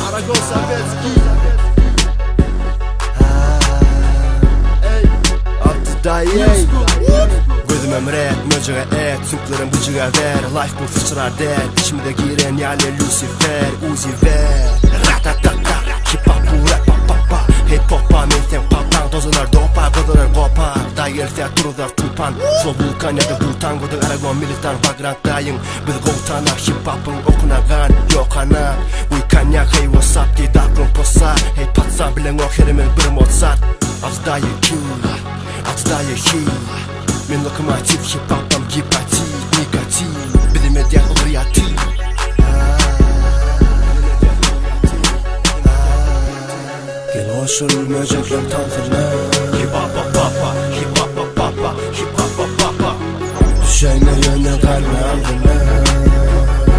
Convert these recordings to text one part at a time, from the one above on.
Aragon Sabetski Gözüm emret, möcüge et, sünklerim bıcıga ver. Life bu fışırar der, içimde giren yerle Lucifer, Uzi ver. Ratatata, hip hop bu rap pa. Hip hop'a mensen papan, dozular dopa, kodular kopa. Dayelse duruzlar tupan, so vulkan ya da Butan. Kodun Aragon militan, vagrant dayın. Biz kovtana, hip hop'un okunagan, yok ana. Uykanyak, hey what's up, di darkroom posa. Hey patsa, bilen ok herimin bir Mozart. Azdayı ki, azdayı ki. Men lokomotiv, hip-hop'am gipatit, nikatin. Bilimedyen oriyati. Gel hoşul möcekler tanfırlar. Hip-hop-a-papa, hip-hop-a-papa, hip-hop-a-papa. Düşeyne yöne kalbe aldırlar.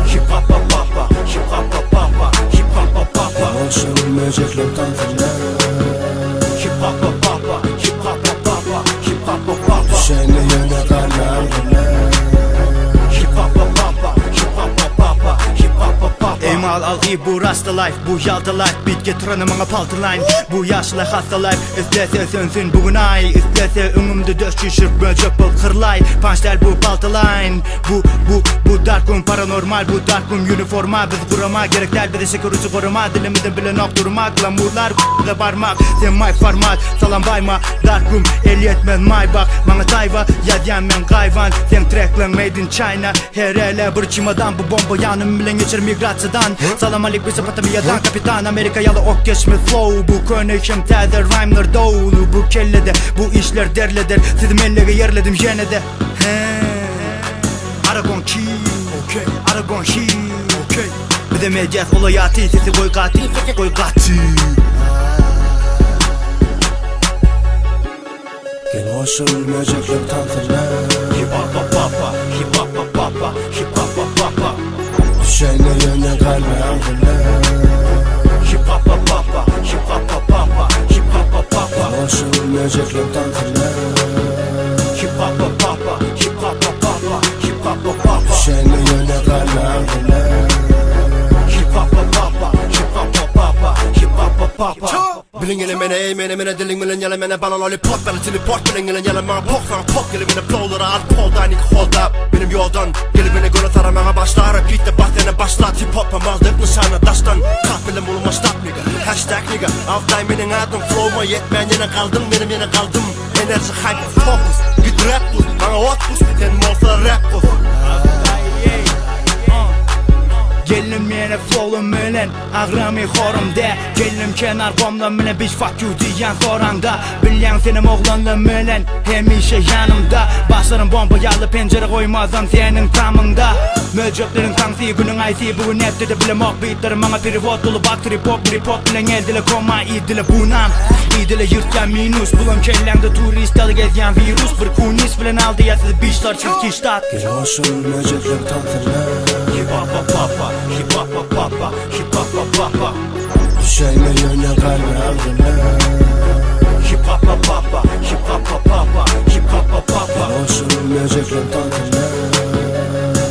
Hip-hop-a-papa, hip-hop-a-papa, hip-hop-a-papa. Gel hoşul möcekler tanfırlar. Hip-hop-a-papa, hip-hop-a-papa, hip-hop-a-papa. Düşeyne yöne kalbe aldırlar. Hip-hop-a-papa, hip-hop-a-papa, hip-hop-a-papa. Eymal algı bu rasta life, bu yalda life. Bit getiranı mana paltırlayın. Bu yaşlı hasta life. İstese sönsün bugün ay. İstese önümde döş şişirip böcek bol kırlay. Punchlar bu paltırlayın. Bu darkun paranormal. Bu darkun uniforma. Biz kurama gerekler bir de security koruma. Dilimizin bile nokturma. Glamurlar da parmak. Sen my format salam bayma. Darkun el yetmez my bak. Bana tayva yadyan men kayvan. Sen tracklan made in China. Her ele bir çimadan bu bomba yanım bilen geçir migrasyondan. Salam alik bize Patamiya'dan kapitan Amerika yalı ok geçme flow. Bu konuşum taze rhyme'lar doğulu. Bu kellede bu işler derleder. Sizim elleri yerledim jenede. Aragon ki, Aragon ki, bize mecaz olayatı. Sesi koy katil, sesi koy katil. Gel hoşul möcekler tanfırlar. Hip-hop-a-papa, hip-hop-a-papa, hip-hop-a-papa. Düşeyne yöne kalbe aldırlar. Hip-hop-a-papa, hip-hop-a-papa, hip-hop-a-papa. Gel hoşul möcekler tanfırlar. Hip-hop-a-papa, hip-hop-a-papa, hip-hop-a-papa. Düşeyne yöne kalbe aldırlar. Hip-hop-a-papa, hip-hop-a-papa, hip-hop-a-papa. Bilin ele mene ey mene dilin mene yale mene bana lollipop bana teleport bilin ele yale mene pok gele mene flowlara alt poldan ik hold up benim yoldan gele mene gönül taramaya başlar repeat de bahtene başlar hip hop'a maldık nişana daştan kalk bile bulunma stop nigga hashtag nigga altay menin adım flow'ma yetmeyen yine kaldım benim yine kaldım enerji hype focus bir rap bus bana what bus sen molsa rap bus. Gelim yine flow'um menen ağrami horumda. Gelim kenar komdan mene bitch fuck you diyen soranda. Bilyen senim oğlanla menen hemişe yanımda. Başlarım bomba yalı pencere koymazdan senin tamında. Möceklerin tansi günün aysi bugün hepsi de bilem ok beatlerim bana pivot dolu bak tripod bilen eldile koma idile bunam. İdile yırtken minus bulam kellende turist alı gezyen virüs. Bir kunis bilen aldı ya siz bitchlar çizki ştat. Gel hoşul möcekler tanfırlar. Hip-hop-a-papa, hip-hop-a-papa, hip-hop-a-papa. Düşeyne yöne kalbe aldırlar. Hip-hop-a-papa, hip-hop-a-papa, hip-hop-a-papa. Gel hoşul möcekler tanfırlar.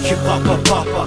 Hip-hop-a-papa,